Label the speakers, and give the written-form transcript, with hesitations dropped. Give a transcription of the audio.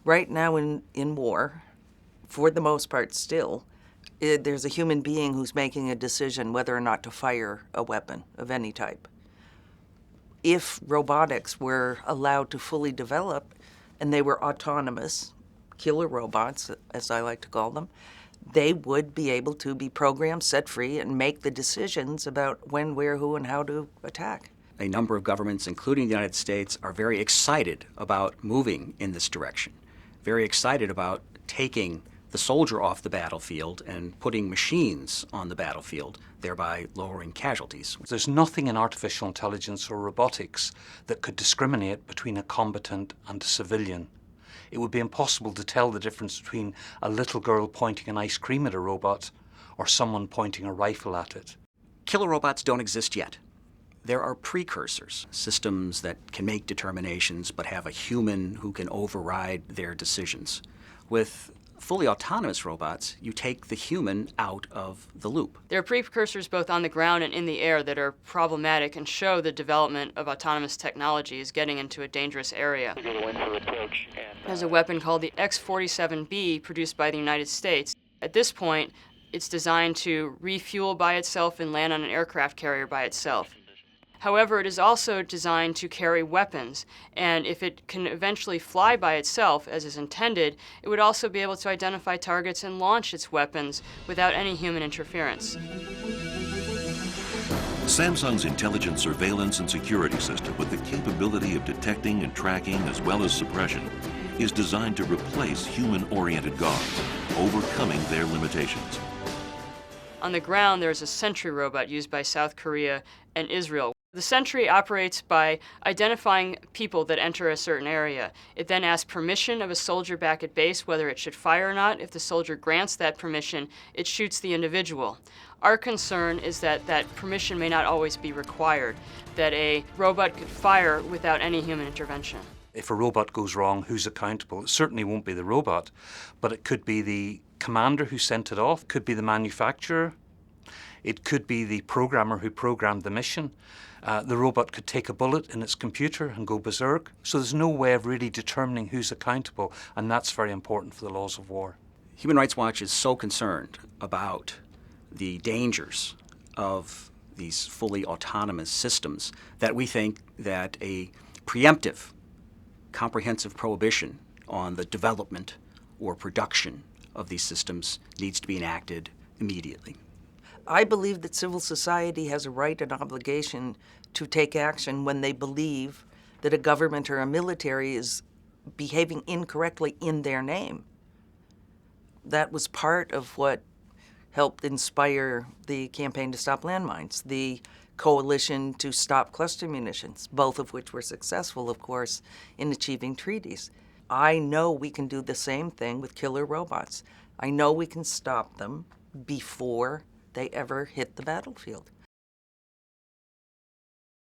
Speaker 1: Right now in war, for the most part still, there's a human being who's making a decision whether or not to fire a weapon of any type. If robotics were allowed to fully develop and they were autonomous, killer robots, as I like to call them, they would be able to be programmed, set free, and make the decisions about when, where, who, and how to attack.
Speaker 2: A number of governments, including the United States, are very excited about moving in this direction, very excited about taking the soldier off the battlefield and putting machines on the battlefield, thereby lowering casualties.
Speaker 3: There's nothing in artificial intelligence or robotics that could discriminate between a combatant and a civilian. It would be impossible to tell the difference between a little girl pointing an ice cream at a robot or someone pointing a rifle at it.
Speaker 2: Killer robots don't exist yet. There are precursors, systems that can make determinations but have a human who can override their decisions. With fully autonomous robots, you take the human out of the loop.
Speaker 4: There are precursors both on the ground and in the air that are problematic and show the development of autonomous technology is getting into a dangerous area. There's a weapon called the X-47B produced by the United States. At this point, it's designed to refuel by itself and land on an aircraft carrier by itself. However, it is also designed to carry weapons, and if it can eventually fly by itself, as is intended, it would also be able to identify targets and launch its weapons without any human interference.
Speaker 5: Samsung's intelligent surveillance and security system, with the capability of detecting and tracking as well as suppression, is designed to replace human-oriented guards, overcoming their limitations.
Speaker 4: On the ground, there is a Sentry robot used by South Korea and Israel. The Sentry operates by identifying people that enter a certain area. It then asks permission of a soldier back at base whether it should fire or not. If the soldier grants that permission, it shoots the individual. Our concern is that that permission may not always be required, that a robot could fire without any human intervention.
Speaker 3: If a robot goes wrong, who's accountable? It certainly won't be the robot, but it could be the commander who sent it off, could be the manufacturer, it could be the programmer who programmed the mission. The robot could take a bullet in its computer and go berserk. So there's no way of really determining who's accountable, and that's very important for the laws of war.
Speaker 2: Human Rights Watch is so concerned about the dangers of these fully autonomous systems that we think that a preemptive, comprehensive prohibition on the development or production of these systems needs to be enacted immediately.
Speaker 1: I believe that civil society has a right and obligation to take action when they believe that a government or a military is behaving incorrectly in their name. That was part of what helped inspire the campaign to stop landmines, the coalition to stop cluster munitions, both of which were successful, of course, in achieving treaties. I know we can do the same thing with killer robots. I know we can stop them before they ever hit the battlefield.